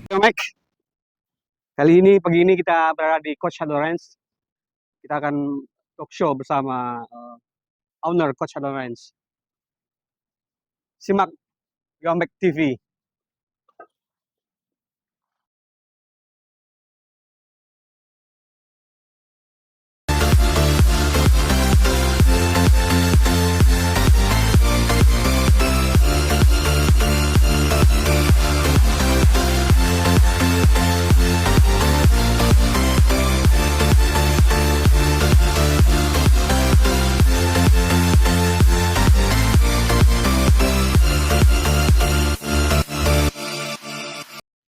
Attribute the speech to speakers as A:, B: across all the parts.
A: Yo, Mike, kali ini pagi ini kita berada di Coach Shadow Ranch. Kita akan talk show bersama owner Coach Shadow Ranch. Simak Yomek TV.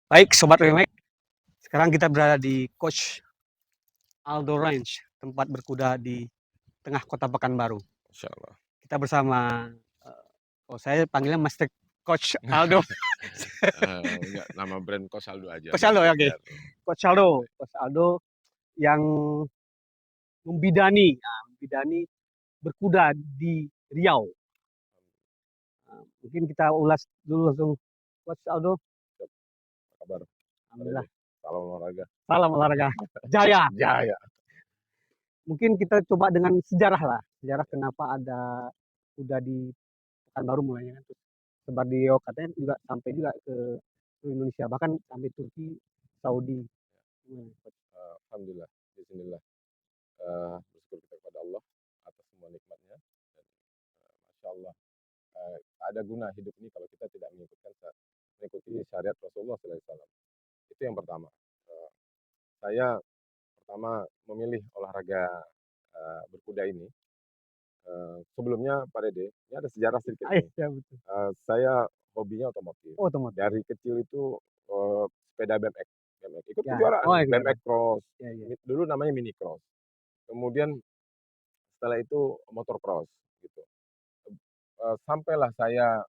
A: Baik, Sobat Yomek. Sekarang kita berada di Coach Aldo Ranch, tempat berkuda di tengah kota Pekanbaru.
B: Insya Allah.
A: Kita bersama, saya panggilnya Master Coach Aldo.
B: Enggak, nama brand Coach Aldo aja.
A: Coach Aldo, ya, oke. Coach Aldo yang membidani berkuda di Riau. Mungkin kita ulas dulu langsung, Coach Aldo.
B: Apa kabar?
A: Alhamdulillah.
B: Salam olahraga.
A: Salam olahraga. Jaya.
B: Jaya.
A: Mungkin kita coba dengan sejarah lah. Sejarah kenapa ada kuda di Pekanbaru mulainya kan. Sebar di Riau, katanya juga sampai juga ke Indonesia, bahkan sampai Turki, Saudi.
B: Alhamdulillah, bismillah. Bersyukur kita kepada Allah atas semua nikmatnya. Dan, Masya Allah, ada guna hidup ini kalau kita tidak mengikuti syariat Rasulullah SAW. Itu yang pertama. Saya pertama memilih olahraga berkuda ini. Sebelumnya Pak Dede, ini ada sejarah sedikit.
A: Ya, betul.
B: Saya hobinya otomotif.
A: Oh, otomotif.
B: Dari kecil itu sepeda BMX. Ikut
A: Ya.
B: kejuaraan,
A: Oh, ikut
B: BMX cross.
A: Ya, ya.
B: Dulu namanya mini cross. Kemudian setelah itu motor cross gitu. Sampailah saya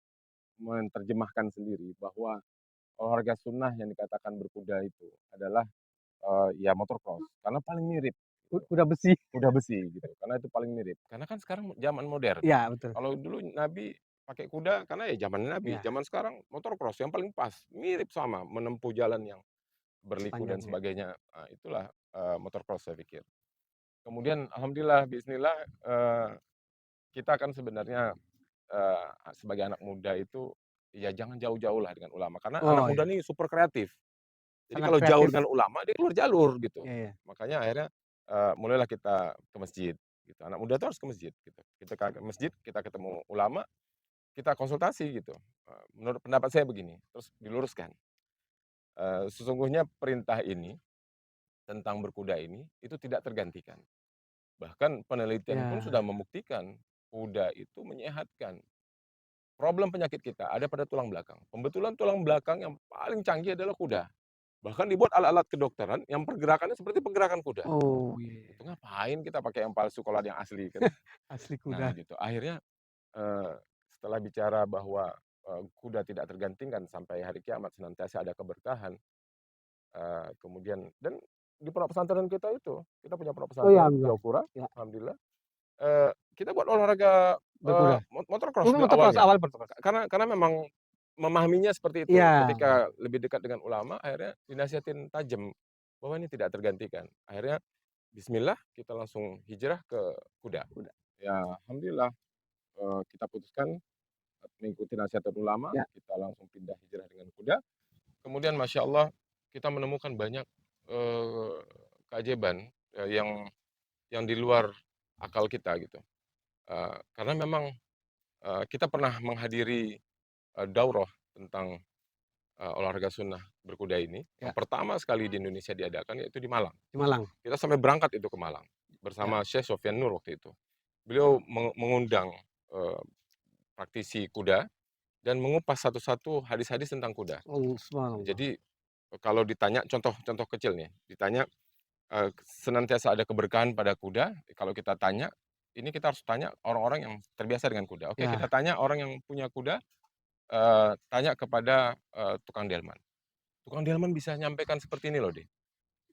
B: menerjemahkan sendiri bahwa olahraga sunnah yang dikatakan berkuda itu adalah ya motor cross karena paling mirip.
A: Kuda besi.
B: Kuda besi gitu. Karena itu paling mirip. Karena kan sekarang zaman modern.
A: Iya, betul.
B: Kalau dulu Nabi pakai kuda karena ya zaman Nabi.
A: Ya.
B: Zaman sekarang motor cross yang paling pas, mirip sama menempuh jalan yang berliku dan
A: Sepanjang, ya.
B: sebagainya. Nah, itulah motor cross saya pikir. Kemudian alhamdulillah bismillah kita kan sebenarnya sebagai anak muda itu ya jangan jauh-jauh lah dengan ulama karena
A: Oh,
B: anak muda
A: ya.
B: ini super kreatif. Jadi
A: Sangat
B: kalau jauh
A: kreatif.
B: dengan ulama dia keluar jalur gitu.
A: Ya, ya.
B: Makanya akhirnya mulailah kita ke masjid gitu. Anak muda tuh harus ke masjid gitu. Kita ke masjid, kita ketemu ulama, kita konsultasi gitu. Menurut pendapat saya begini, terus diluruskan. Sesungguhnya perintah ini tentang berkuda ini itu tidak tergantikan. Bahkan penelitian pun
A: Ya.
B: sudah membuktikan kuda itu menyehatkan. Problem penyakit kita ada pada tulang belakang. Pembetulan tulang belakang yang paling canggih adalah kuda. Bahkan dibuat alat-alat kedokteran yang pergerakannya seperti pergerakan kuda.
A: Oh, iya.
B: Itu ngapain kita pakai yang palsu kalau ada yang asli kan?
A: Asli
B: Nah
A: kuda.
B: gitu. Akhirnya setelah bicara bahwa kuda tidak tergantikan sampai hari kiamat senantiasa ada keberkahan. Kemudian dan di pondok pesantren kita itu, kita punya pondok
A: Oh, ya,
B: pesantren di
A: alhamdulillah.
B: Jayapura,
A: Ya.
B: alhamdulillah. Kita buat olahraga
A: Berkuda.
B: motor cross
A: Oh,
B: di
A: motor cross,
B: awalnya.
A: awal motor cross.
B: Karena memang memahaminya seperti itu.
A: Iya.
B: Ketika lebih dekat dengan ulama, akhirnya dinasihatin tajam bahwa ini tidak tergantikan. Akhirnya bismillah kita langsung hijrah ke kuda. Ya, alhamdulillah kita putuskan mengikuti nasihat ulama,
A: Ya.
B: kita langsung pindah hijrah dengan kuda. Kemudian masya Allah kita menemukan banyak keajaiban yang di luar akal kita gitu. Karena memang kita pernah menghadiri daurah tentang olahraga sunnah berkuda ini.
A: Ya.
B: Yang pertama sekali di Indonesia diadakan yaitu di Malang.
A: Di Malang.
B: Kita sampai berangkat itu ke Malang bersama Syekh Sofyan Nur waktu itu. Beliau mengundang praktisi kuda dan mengupas satu-satu hadis-hadis tentang kuda.
A: Oh, subhanallah.
B: Jadi kalau ditanya contoh kecil nih, ditanya senantiasa ada keberkahan pada kuda. Kalau kita tanya, ini kita harus tanya orang-orang yang terbiasa dengan kuda. Oke,
A: Ya.
B: kita tanya orang yang punya kuda, tanya kepada tukang delman. Tukang delman bisa nyampaikan seperti ini loh, deh.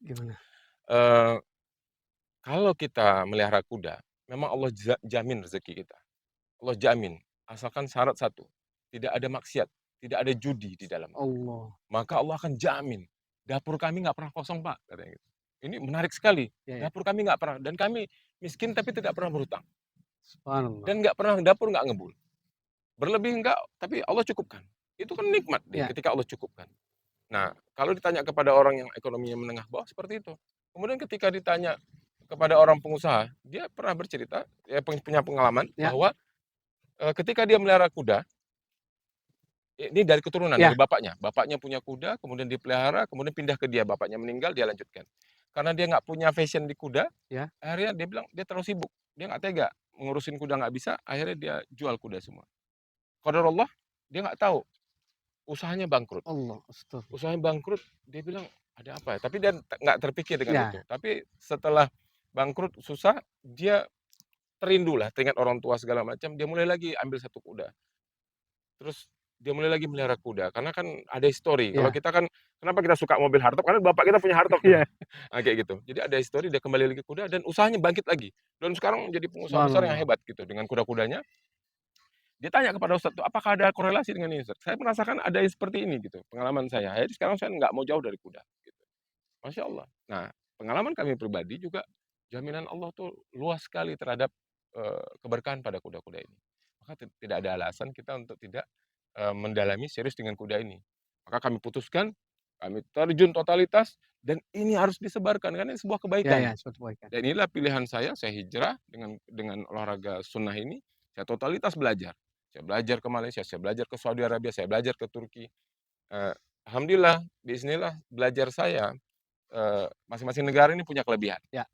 A: Gimana?
B: Kalau kita melihara kuda, memang Allah jamin rezeki kita. Allah jamin, asalkan syarat satu, tidak ada maksiat, tidak ada judi di dalamnya.
A: Allah.
B: Maka Allah akan jamin, dapur kami nggak pernah kosong Pak, katanya gitu. Ini menarik sekali,
A: Ya, ya.
B: dapur kami nggak pernah, dan kami miskin tapi tidak pernah berhutang.
A: Subhanallah.
B: Dan nggak pernah, dapur nggak ngebul. Berlebih enggak, tapi Allah cukupkan. Itu kan nikmat
A: Ya.
B: ketika Allah cukupkan. Nah, kalau ditanya kepada orang yang ekonominya menengah bawah seperti itu. Kemudian ketika ditanya kepada orang pengusaha, dia pernah bercerita, ya punya pengalaman
A: Ya.
B: bahwa ketika dia melihara kuda, ini dari keturunan,
A: Ya.
B: dari bapaknya. Bapaknya punya kuda, kemudian dipelihara, kemudian pindah ke dia. Bapaknya meninggal, dia lanjutkan. Karena dia nggak punya fashion di kuda,
A: Ya.
B: akhirnya dia bilang dia terlalu sibuk. Dia nggak tega, ngurusin kuda nggak bisa, akhirnya dia jual kuda semua. Qadarullah, dia nggak tahu, usahanya bangkrut.
A: Allah, astagfirullah.
B: Usahanya bangkrut, dia bilang, ada apa ya? Tapi dia nggak terpikir dengan
A: Ya.
B: itu. Tapi setelah bangkrut, susah, dia terindu lah, teringat orang tua segala macam, dia mulai lagi ambil satu kuda. Terus dia mulai lagi melihara kuda, karena kan ada histori. Kalau
A: Ya.
B: kita kan, kenapa kita suka mobil hardtop? Karena bapak kita punya hardtop tuh.
A: Iya.
B: Nah, kayak gitu. Jadi ada histori, dia kembali lagi ke kuda dan usahanya bangkit lagi. Dan sekarang menjadi pengusaha besar yang
A: Subhanallah.
B: hebat gitu dengan kuda-kudanya. Dia tanya kepada Ustadz tuh, apakah ada korelasi dengan ini Ustadz? Saya merasakan ada yang seperti ini gitu, pengalaman saya. Jadi sekarang saya nggak mau jauh dari kuda. Gitu. Masya Allah. Nah, pengalaman kami pribadi juga, jaminan Allah tuh luas sekali terhadap keberkahan pada kuda-kuda ini. Maka tidak ada alasan kita untuk tidak mendalami serius dengan kuda ini. Maka kami putuskan, kami terjun totalitas, dan ini harus disebarkan karena ini sebuah
A: Ya,
B: kebaikan.
A: ya, suatu kebaikan.
B: Dan inilah pilihan saya hijrah dengan olahraga sunnah ini, saya totalitas belajar. Saya belajar ke Malaysia, saya belajar ke Saudi Arabia, saya belajar ke Turki. Alhamdulillah, bismillah, belajar saya, masing-masing negara ini punya kelebihan.
A: Ya.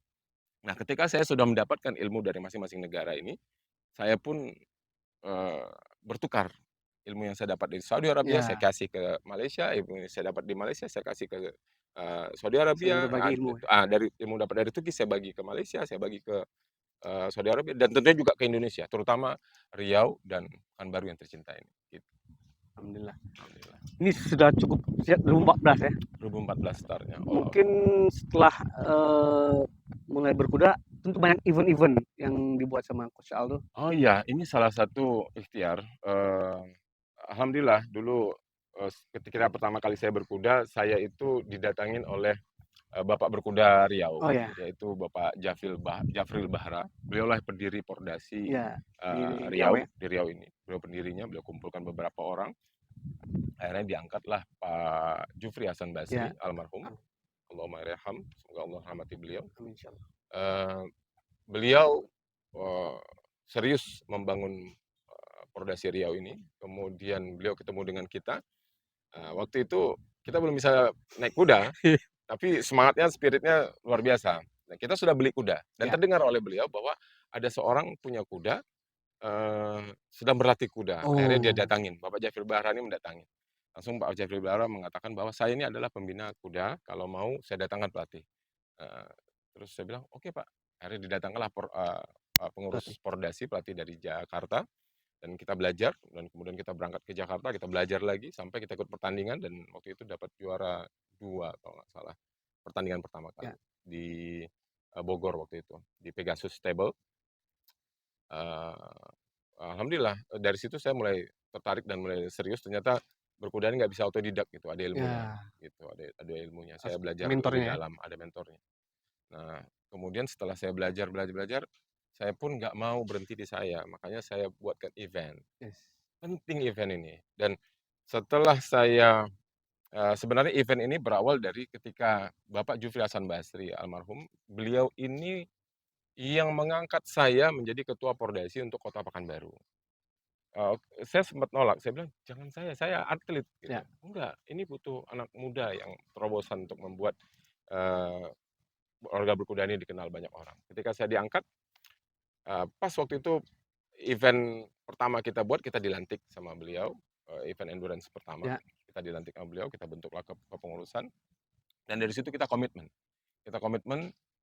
B: Nah, ketika saya sudah mendapatkan ilmu dari masing-masing negara ini, saya pun bertukar. Ilmu yang saya dapat dari Saudi Arabia, saya
A: Ya.
B: kasih ke Malaysia, ilmu yang saya dapat di Malaysia, saya kasih ke Saudi
A: Saling
B: Arabia,
A: berbagi ilmu.
B: dari ilmu dapat dari Turki, saya bagi ke Malaysia, saya bagi ke Saudi Arabia, dan tentunya juga ke Indonesia, terutama Riau dan Pekanbaru yang tercinta ini. Gitu.
A: Alhamdulillah.
B: Alhamdulillah.
A: Ini sudah cukup siap 2014 ya.
B: 2014 startnya.
A: Mungkin setelah mulai berkuda, tentu banyak event-event yang dibuat sama Coach Aldo.
B: Oh iya, ini salah satu ikhtiar. Alhamdulillah dulu ketika pertama kali saya berkuda, saya itu didatangin oleh Bapak berkuda Riau,
A: Oh ya.
B: yaitu Bapak Jafril Bahra. Beliaulah pendiri Pordasi
A: Ya. Di
B: Riau,
A: ya.
B: di Riau ini. Beliau pendirinya, beliau kumpulkan beberapa orang. Akhirnya diangkatlah Pak Jufri Hasan Basri,
A: Ya.
B: almarhum. Allahumma irham, semoga Allah rahmati beliau.
A: Amin, insyaallah.
B: Beliau serius membangun Pordasi Riau ini. Kemudian beliau ketemu dengan kita. Waktu itu kita belum bisa naik kuda, tapi semangatnya, spiritnya luar biasa. Nah, kita sudah beli kuda dan
A: Ya.
B: terdengar oleh beliau bahwa ada seorang punya kuda sedang berlatih kuda. Akhirnya dia
A: Oh.
B: datangin, Bapak Jafril Bahra ini mendatangi. Langsung Pak Jafril Bahra mengatakan bahwa saya ini adalah pembina kuda, kalau mau saya datangkan pelatih. Terus saya bilang, oke Pak. Akhirnya didatangkanlah pengurus Pordasi, pelatih dari Jakarta, dan kita belajar, dan kemudian kita berangkat ke Jakarta, kita belajar lagi sampai kita ikut pertandingan, dan waktu itu dapat juara 2 kalau nggak salah, pertandingan pertama kali
A: Ya.
B: di Bogor waktu itu, di Pegasus Stable. Alhamdulillah dari situ saya mulai tertarik dan mulai serius. Ternyata berkuda ini nggak bisa otodidak gitu, ada ilmunya.
A: Ya.
B: Gitu, ada ilmunya. Saya belajar lebih
A: Mentornya ya.
B: dalam, ada mentornya. Nah, kemudian setelah saya belajar, saya pun nggak mau berhenti di saya, makanya saya buatkan event.
A: Yes.
B: Penting event ini. Dan setelah saya sebenarnya event ini berawal dari ketika Bapak Jufri Hasan Basri almarhum, beliau ini yang mengangkat saya menjadi ketua Pordasi untuk Kota Pekanbaru. Saya sempat nolak, saya bilang, "Jangan saya atlet," gitu.
A: Ya.
B: "Enggak, ini butuh anak muda yang terobosan untuk membuat olahraga berkuda ini dikenal banyak orang." Ketika saya diangkat, pas waktu itu event pertama kita buat, kita dilantik sama beliau, event endurance pertama.
A: Ya.
B: Kita dilantik sama beliau, kita bentuklah kepengurusan, dan dari situ kita komitmen.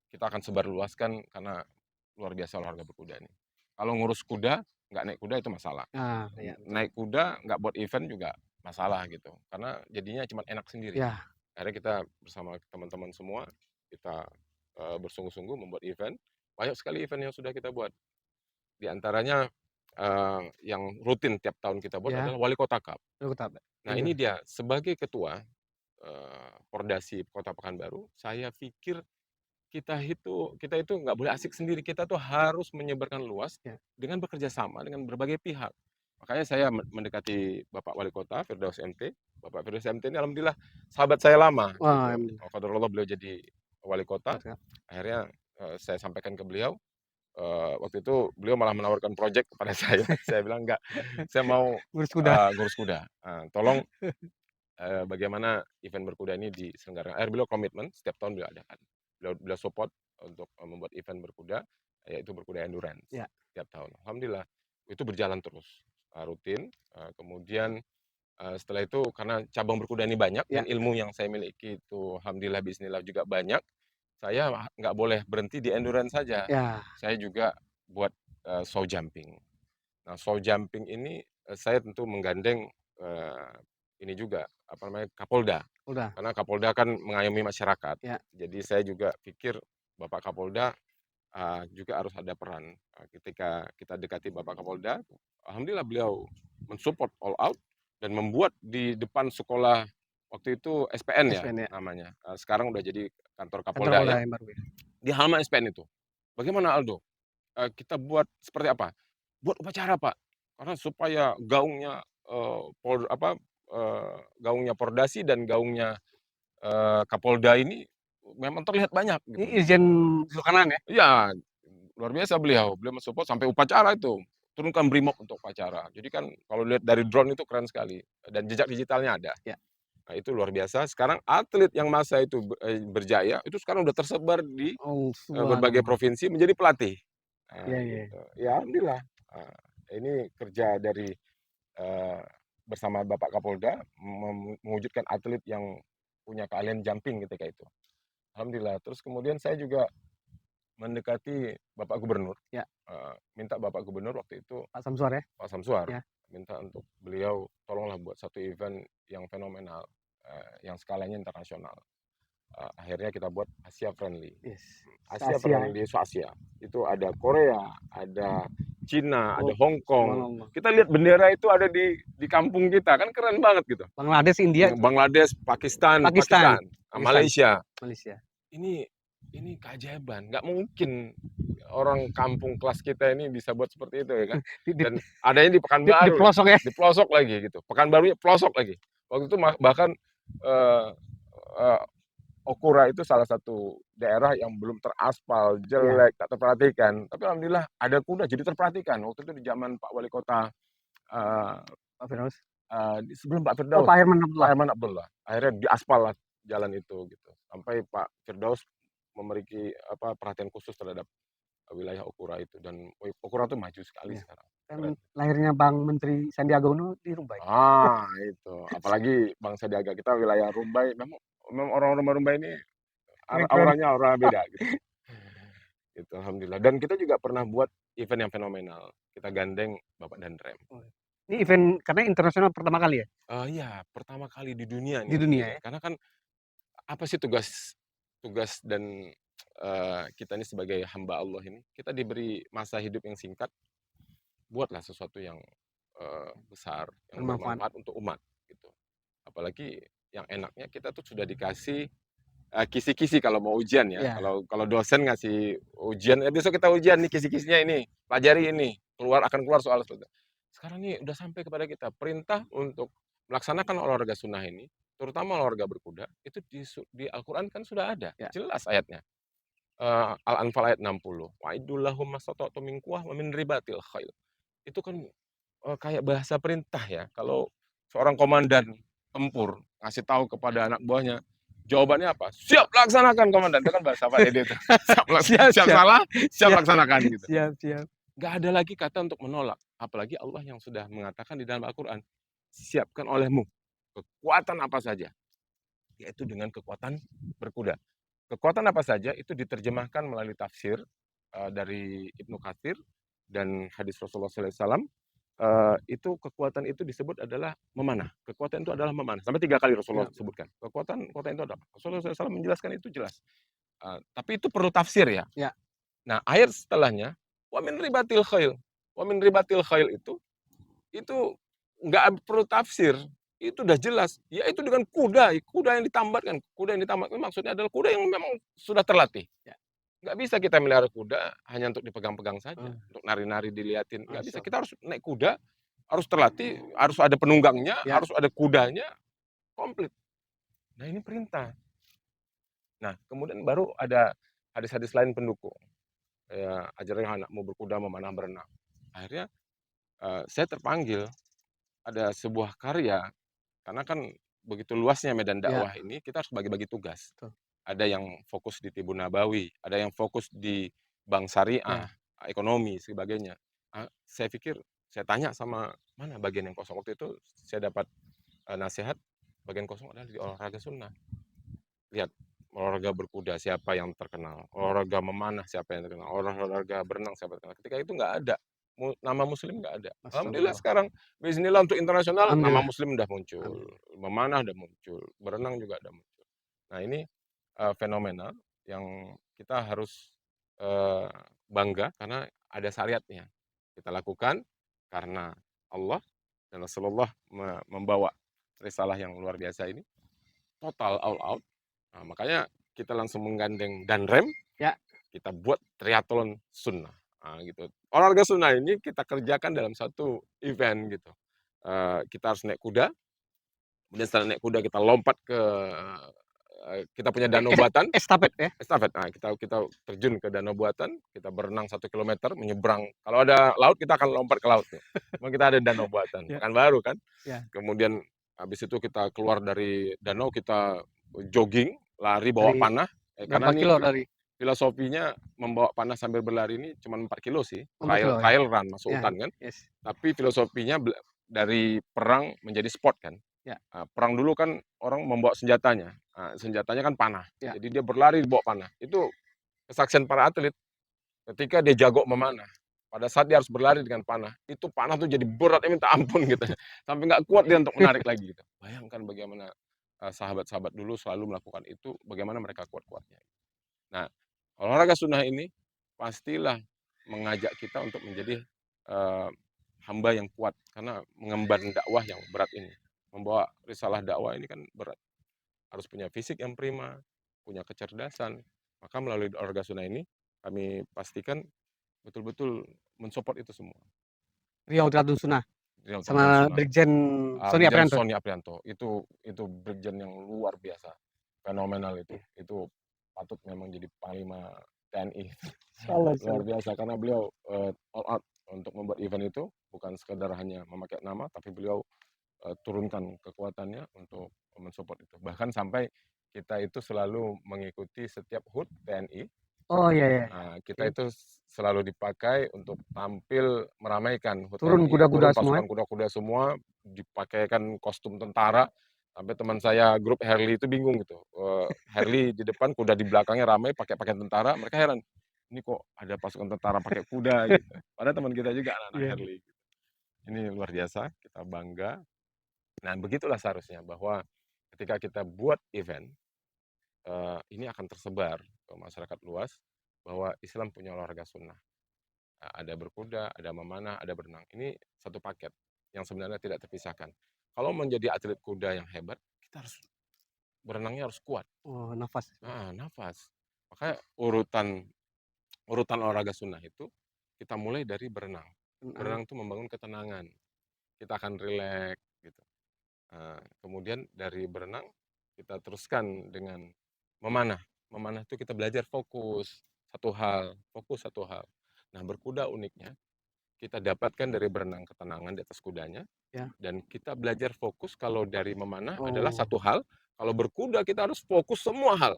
B: Kita akan sebarluaskan karena luar biasa olahraga berkuda ini. Kalau ngurus kuda, nggak naik kuda itu masalah.
A: Ya,
B: Naik kuda nggak buat event juga masalah gitu. Karena jadinya cuma enak sendiri.
A: Ya.
B: Akhirnya kita bersama teman-teman semua, kita bersungguh-sungguh membuat event. Banyak sekali event yang sudah kita buat. Di antaranya yang rutin tiap tahun kita buat
A: Ya,
B: adalah Wali Kota Cup.
A: Wali Kota.
B: Nah ini dia, sebagai ketua Pordasi Kota Pekanbaru, saya pikir kita itu nggak boleh asik sendiri, kita tuh harus menyebarkan luas
A: Ya.
B: dengan bekerja sama dengan berbagai pihak. Makanya saya mendekati Bapak Wali Kota Firdaus MT. Bapak Firdaus MT ini alhamdulillah sahabat saya lama
A: Wah,
B: gitu. Qadarullah beliau jadi wali kota. Akhirnya saya sampaikan ke beliau, waktu itu beliau malah menawarkan proyek kepada saya. Saya bilang enggak, saya mau
A: ngurus kuda.
B: ngurus kuda. Tolong bagaimana event berkuda ini diselenggarakan. Akhirnya beliau komitmen setiap tahun beliau adakan. Beliau support untuk membuat event berkuda, yaitu berkuda endurance
A: Ya.
B: setiap tahun. Alhamdulillah itu berjalan terus rutin. Kemudian setelah itu karena cabang berkuda ini banyak dan ilmu yang saya miliki itu alhamdulillah bismillah juga banyak, saya nggak boleh berhenti di endurance saja.
A: Ya.
B: Saya juga buat show jumping. Nah, show jumping ini saya tentu menggandeng ini juga Kapolda.
A: Udah.
B: Karena Kapolda kan mengayomi masyarakat.
A: Ya.
B: Jadi saya juga pikir Bapak Kapolda juga harus ada peran. Ketika kita dekati Bapak Kapolda, alhamdulillah beliau mensupport all out dan membuat di depan sekolah waktu itu SPN ya namanya. Sekarang udah jadi kantor Kapolda ya.
A: Yang baru ya.
B: Di halaman SPN itu. Bagaimana Aldo? Kita buat seperti apa? Buat upacara Pak. Karena supaya gaungnya gaungnya Pordasi dan gaungnya Kapolda ini memang terlihat banyak gitu.
A: Ini Irjen Zulkarnain ya?
B: Iya, luar biasa beliau mensupport sampai upacara itu. Turunkan Brimob untuk upacara. Jadi kan kalau lihat dari drone itu keren sekali dan jejak digitalnya ada.
A: Ya.
B: Nah, itu luar biasa. Sekarang atlet yang masa itu berjaya itu sekarang udah tersebar di berbagai provinsi menjadi pelatih. Gitu. Ya alhamdulillah. Ini kerja dari bersama Bapak Kapolda mewujudkan atlet yang punya keahlian jumping ketika itu. Alhamdulillah. Terus kemudian saya juga mendekati Bapak Gubernur.
A: Ya.
B: Minta Bapak Gubernur waktu itu
A: Pak Samsuar ya?
B: Pak Samsuar.
A: Ya.
B: Minta untuk beliau tolonglah buat satu event yang fenomenal, yang skalanya internasional. Akhirnya kita buat Asia Friendly.
A: Yes.
B: Asia Friendly Asia. Itu ada Korea, ada Cina, ada Hong Kong. Kita lihat bendera itu ada di kampung kita, kan keren banget gitu.
A: Bangladesh, India,
B: Bangladesh, Pakistan, Malaysia. Ini keajaiban. Nggak mungkin orang kampung kelas kita ini bisa buat seperti itu ya kan. Dan adanya di Pekanbaru.
A: Di pelosok ya.
B: Di pelosok lagi gitu. Pekanbarunya pelosok lagi. Waktu itu bahkan Okura itu salah satu daerah yang belum teraspal, jelek, tak terperhatikan. Tapi alhamdulillah ada kuda jadi terperhatikan. Waktu itu di zaman Pak Wali Kota
A: Pak Firdaus.
B: Sebelum Pak Firdaus.
A: Pak Herman
B: Abdullah. Akhirnya diaspal lah jalan itu gitu. Sampai Pak Firdaus memiliki perhatian khusus terhadap wilayah Okura itu, dan Okura itu maju sekali sekarang.
A: Kan lahirnya Bang Menteri Sandiaga Uno di Rumbai.
B: Itu. Apalagi Bang Sandiaga, kita wilayah Rumbai, memang orang-orang Rumbai ini auranya aura beda gitu. Gitu, alhamdulillah. Dan kita juga pernah buat event yang fenomenal. Kita gandeng Bapak Danrem.
A: Ini event karena internasional pertama kali ya?
B: Iya, pertama kali di dunia nih.
A: Di dunia ya?
B: Karena kan apa sih tugas dan kita ini sebagai hamba Allah ini, kita diberi masa hidup yang singkat, buatlah sesuatu yang besar, yang bermanfaat untuk umat gitu. Apalagi yang enaknya kita tuh sudah dikasih kisi-kisi kalau mau ujian ya. Kalau dosen ngasih ujian, besok kita ujian nih kisi-kisinya ini, pelajari ini, akan keluar soal seperti itu. Sekarang ini udah sampai kepada kita perintah untuk melaksanakan olahraga sunnah ini, terutama olahraga berkuda, itu di Al-Quran kan sudah ada, jelas ayatnya. Al-Anfal ayat 60. Wa'idul lahum mastata'tum min quwwah wa min ribatil khail. Itu kan kayak bahasa perintah ya. Kalau seorang komandan tempur ngasih tahu kepada anak buahnya, jawabannya apa? Siap laksanakan komandan. Itu kan bahasa Pak Dede itu. Siap salah, siap laksanakan gitu.
A: Siap.
B: Gak ada lagi kata untuk menolak. Apalagi Allah yang sudah mengatakan di dalam Al-Quran, siapkan olehmu kekuatan apa saja, yaitu dengan kekuatan berkuda. Kekuatan apa saja itu diterjemahkan melalui tafsir dari Ibnu Katsir dan hadis Rasulullah SAW. Itu kekuatan itu disebut adalah memanah. Kekuatan itu adalah memanah. Sampai 3 kali Rasulullah sebutkan. Kekuatan itu adalah. Rasulullah SAW menjelaskan itu jelas. Tapi itu perlu tafsir ya.
A: Ya.
B: Nah, ayat setelahnya, wa min ribatil khail. Wa min ribatil khail itu nggak perlu tafsir. Itu udah jelas. Yaitu dengan kuda yang ditambatkan. Kuda yang ditambatkan maksudnya adalah kuda yang memang sudah terlatih.
A: Ya.
B: Nggak bisa kita melihara kuda hanya untuk dipegang-pegang saja,
A: Oh,
B: untuk nari-nari diliatin. Nggak bisa.
A: Masya
B: Kita harus naik kuda, harus terlatih, harus ada penunggangnya,
A: Ya.
B: harus ada kudanya, komplit. Nah ini perintah. Nah kemudian baru ada hadis-hadis lain pendukung. Ya, ajarnya anakmu berkuda, memanah, berenang. Akhirnya saya terpanggil ada sebuah karya, karena kan begitu luasnya medan
A: Ya.
B: dakwah ini, kita harus bagi-bagi tugas.
A: Betul.
B: Ada yang fokus di Tibun Nabawi, ada yang fokus di bank
A: Ya.
B: syariah, ekonomi, sebagainya. Saya pikir, saya tanya sama mana bagian yang kosong. Waktu itu saya dapat nasihat, bagian kosong adalah di olahraga sunnah. Lihat, olahraga berkuda siapa yang terkenal, olahraga memanah siapa yang terkenal, olahraga berenang siapa yang terkenal. Ketika itu nggak ada, nama muslim nggak ada.
A: Masya
B: Alhamdulillah
A: Allah.
B: sekarang, bismillah untuk internasional, nama
A: Alhamdulillah.
B: muslim udah muncul,
A: Amin.
B: memanah udah muncul, berenang juga udah muncul. Nah ini fenomena yang kita harus bangga karena ada syariatnya. Kita lakukan karena Allah dan Rasulullah membawa risalah yang luar biasa ini, total all out. Nah, makanya kita langsung menggandeng Danrem,
A: Ya.
B: kita buat triathlon sunnah. Nah, gitu. Olahraga sunnah ini kita kerjakan dalam satu event gitu. Kita harus naik kuda, kemudian setelah naik kuda kita lompat ke kita punya danau buatan,
A: Estafet ya.
B: estafet. Nah, kita terjun ke danau buatan, kita berenang 1 kilometer, menyeberang. Kalau ada laut kita akan lompat ke laut. Cuma kita ada danau buatan,
A: Ya.
B: Pekanbaru kan.
A: Ya.
B: Kemudian habis itu kita keluar dari danau, kita jogging, lari bawa
A: Dari
B: panah. Karena
A: berapa
B: ini
A: kilo dari?
B: filosofinya membawa panah sambil berlari ini cuma 4 kilo sih,
A: 4 kilo ya.
B: trail run masuk
A: Ya.
B: hutan kan.
A: Yes.
B: Tapi filosofinya dari perang menjadi sport kan.
A: Ya.
B: Perang dulu kan orang membawa senjatanya, senjatanya kan panah.
A: Ya.
B: Jadi dia berlari bawa panah. Itu kesaksian para atlet ketika dia jago memanah. Pada saat dia harus berlari dengan panah, itu panah tuh jadi beratnya minta ampun gitu. Sampai nggak kuat dia untuk menarik lagi gitu. Bayangkan bagaimana sahabat-sahabat dulu selalu melakukan itu, bagaimana mereka kuat-kuatnya. Nah, olahraga sunnah ini pastilah mengajak kita untuk menjadi hamba yang kuat, karena mengemban dakwah yang berat ini. Membawa risalah dakwah ini kan berat. Harus punya fisik yang prima, punya kecerdasan. Maka melalui olahraga sunnah ini kami pastikan betul-betul mensupport itu semua.
A: Riau Triathlon Sunnah
B: Riau Triathlon
A: sama
B: Sunnah,
A: Brigjen Sony
B: Brigjen
A: Aprianto.
B: Sony Aprianto itu brigjen yang luar biasa, fenomenal itu patut memang jadi panglima TNI. Luar biasa karena beliau all out untuk membuat event itu, bukan sekedar hanya memakai nama, tapi beliau turunkan kekuatannya untuk mensupport itu. Bahkan sampai kita itu selalu mengikuti setiap HUT TNI.
A: Oh iya ya.
B: Kita itu selalu dipakai untuk tampil meramaikan HUT
A: Turun
B: TNI.
A: kuda-kuda
B: Turun
A: semua.
B: pasukan kuda-kuda semua, dipakaikan kostum tentara. Sampai teman saya grup Harley itu bingung gitu. Harley di depan, kuda di belakangnya ramai pakai pakaian tentara. Mereka heran, ini kok ada pasukan tentara pakai kuda gitu. Padahal teman kita juga anak-anak Harley. Ini luar biasa, kita bangga. Nah, begitulah seharusnya bahwa ketika kita buat event, ini akan tersebar ke masyarakat luas bahwa Islam punya olahraga sunnah. Ada berkuda, ada memanah, ada berenang. Ini satu paket yang sebenarnya tidak terpisahkan. Kalau menjadi atlet kuda yang hebat, kita harus berenangnya harus kuat.
A: Oh, nafas.
B: Nafas. Makanya urutan olahraga sunnah itu kita mulai dari berenang. Berenang itu membangun ketenangan. Kita akan rileks gitu. Kemudian dari berenang kita teruskan dengan memanah. Memanah itu kita belajar fokus satu hal. Nah, berkuda uniknya kita dapatkan dari berenang ketenangan di atas kudanya, dan kita belajar fokus kalau dari memanah adalah satu hal. Kalau berkuda kita harus fokus semua hal.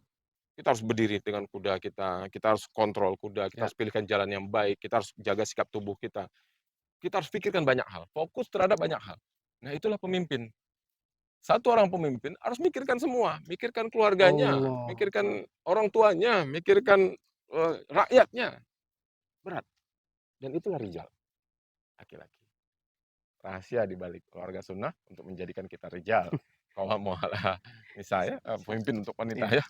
B: Kita harus berdiri dengan kuda kita harus kontrol kuda, kita harus pilihkan jalan yang baik, kita harus jaga sikap tubuh kita. Kita harus pikirkan banyak hal, fokus terhadap banyak hal. Nah, itulah pemimpin. Satu orang pemimpin harus mikirkan semua, mikirkan keluarganya, mikirkan orang tuanya, mikirkan rakyatnya. Berat. Dan itulah rijal, laki-laki. Rahasia di balik keluarga sunnah untuk menjadikan kita rijal. Kalau mau misalnya pemimpin untuk wanita ya.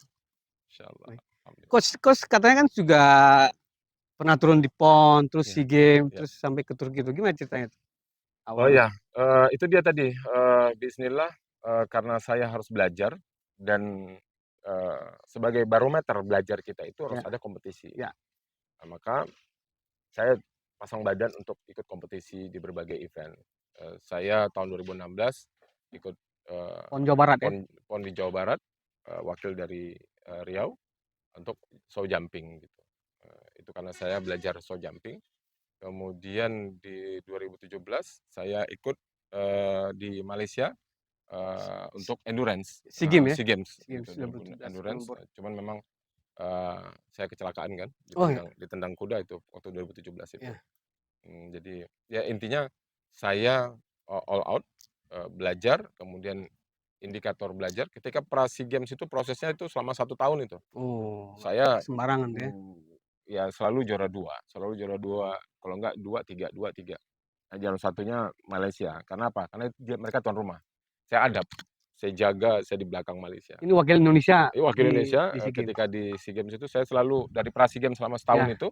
B: Insyaallah.
A: Coach katanya kan juga pernah turun di PON, terus
B: Iya,
A: SEA Games,
B: iya.
A: terus sampai ke Turki itu. Gimana ceritanya tuh
B: Oh
A: awalnya?
B: ya, itu dia tadi, bismillah, karena saya harus belajar dan, sebagai barometer belajar kita itu harus
A: Ya,
B: ada kompetisi.
A: ya.
B: Nah, maka saya pasang badan untuk ikut kompetisi di berbagai event. Saya tahun 2016 ikut,
A: PON Jawa Barat ya?
B: PON di Jawa Barat, wakil dari, Riau untuk show jumping gitu. Itu karena saya belajar show jumping. Kemudian di 2017 saya ikut, di Malaysia, untuk endurance,
A: SEA Games ya?
B: SEA Games
A: SEA Games
B: gitu,
A: 2017 Kuala
B: endurance,
A: Lumpur.
B: cuman memang, saya kecelakaan kan,
A: Oh ya?
B: ditendang kuda itu waktu 2017 itu.
A: Ya.
B: Jadi ya intinya saya, all out, belajar, kemudian indikator belajar ketika pra-SEA Games itu prosesnya itu selama 1 tahun itu.
A: Oh,
B: Saya,
A: nggak sembarangan ya?
B: ya selalu juara 2, kalau enggak 2, 3, 2, 3. Nah, juara satunya Malaysia, karena apa? Karena mereka tuan rumah. Saya saya jaga, saya di belakang Malaysia.
A: Ini wakil Indonesia
B: Wakil Indonesia,
A: di SEA Games.
B: ketika di SEA Games itu saya selalu dari pra-SEA Games selama setahun
A: Ya,
B: itu,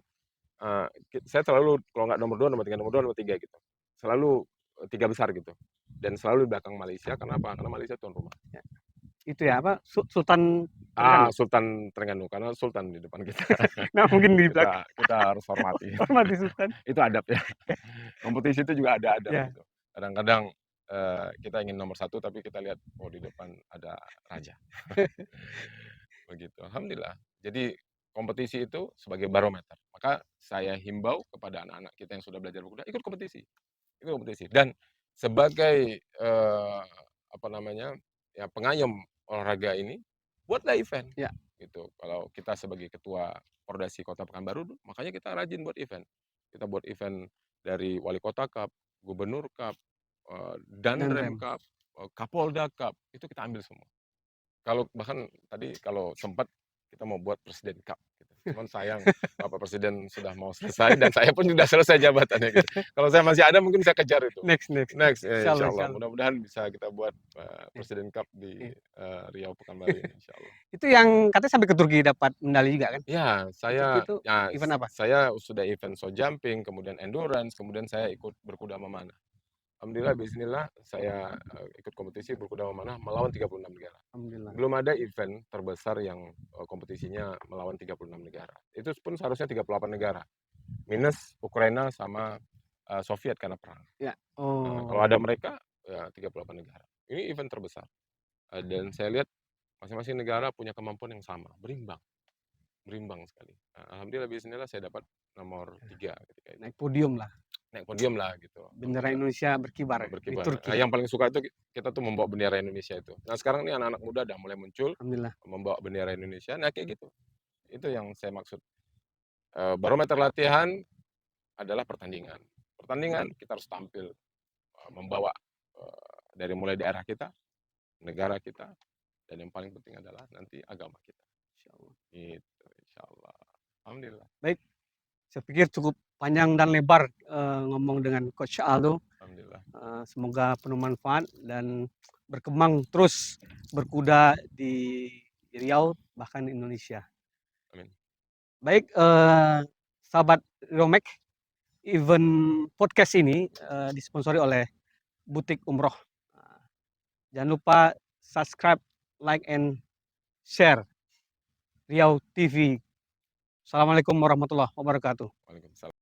B: saya selalu kalau nggak nomor 2, nomor 3 gitu. Selalu, 3 besar gitu. Dan selalu di belakang Malaysia, kenapa? Karena Malaysia tuan rumah.
A: ya. Itu ya apa? Sultan Terengganu.
B: Sultan Terengganu, karena sultan di depan kita.
A: Nah, mungkin di belakang
B: Kita harus hormati.
A: hormati Sultan.
B: Itu adab ya. Kompetisi itu juga ada adab
A: Ya,
B: gitu. Kadang-kadang, kita ingin nomor 1 tapi kita lihat, oh di depan ada raja. Begitu, alhamdulillah. Jadi kompetisi itu sebagai barometer. Maka saya himbau kepada anak-anak kita yang sudah belajar berkuda, ikut kompetisi. Ikut kompetisi. Dan sebagai, apa namanya, ya pengayom olahraga ini, buatlah event.
A: ya.
B: Gitu. Kalau kita sebagai ketua Pordasi Kota Pekanbaru, makanya kita rajin buat event. Kita buat event dari Wali Kota Cup, Gubernur Cup,
A: Dan
B: Danrem
A: rem.
B: Cup, Kapolda Cup, itu kita ambil semua. Kalau bahkan tadi kalau sempat kita mau buat Presiden Cup gitu. Cuman sayang Bapak Presiden sudah mau selesai dan saya pun sudah selesai jabatannya gitu. Kalau saya masih ada mungkin saya kejar itu.
A: Next.
B: Next,
A: Insyaallah,
B: insyaallah
A: insyaallah.
B: mudah-mudahan bisa kita buat,
A: Ya,
B: Presiden Cup di,
A: ya.
B: Riau Pekanbaru ini insyaallah.
A: Itu yang katanya sampai ke Turki dapat medali juga kan?
B: Ya,
A: Di Turki
B: saya
A: itu
B: ya
A: event apa?
B: saya sudah event show jumping, kemudian endurance, kemudian saya ikut berkuda memanah. Alhamdulillah bismillah saya, ikut kompetisi berkuda memanah melawan 36 negara.
A: Alhamdulillah.
B: Belum ada event terbesar yang, kompetisinya melawan 36 negara. Itu pun seharusnya 38 negara, minus Ukraina sama, Soviet karena perang.
A: Ya.
B: Kalau
A: Oh,
B: ada mereka, ya 38 negara. Ini event terbesar, dan saya lihat masing-masing negara punya kemampuan yang sama, berimbang sekali. Alhamdulillah bismillah saya dapat nomor 3 ketika itu.
A: naik podium lah.
B: Naik podium lah gitu,
A: Bendera
B: alhamdulillah.
A: Indonesia berkibar di
B: Berkibar.
A: Turki.
B: Yang paling suka itu kita tuh membawa bendera Indonesia itu. Nah sekarang nih anak-anak muda udah mulai muncul,
A: Alhamdulillah.
B: membawa bendera Indonesia, nah kayak gitu. Itu yang saya maksud. Barometer latihan adalah pertandingan. Pertandingan kita harus tampil, membawa, dari mulai daerah kita, negara kita, dan yang paling penting adalah nanti agama kita.
A: Insyaallah.
B: Gitu, insyaallah. Alhamdulillah.
A: Baik, saya pikir cukup panjang dan lebar ngomong dengan Coach Aldo.
B: Alhamdulillah.
A: Semoga penuh manfaat dan berkembang terus berkuda di Riau bahkan di Indonesia.
B: Amin.
A: Baik, sahabat Romek, event podcast ini disponsori oleh Butik Umroh. Jangan lupa subscribe, like, and share Riau TV. Assalamualaikum warahmatullahi wabarakatuh.
B: Waalaikumsalam.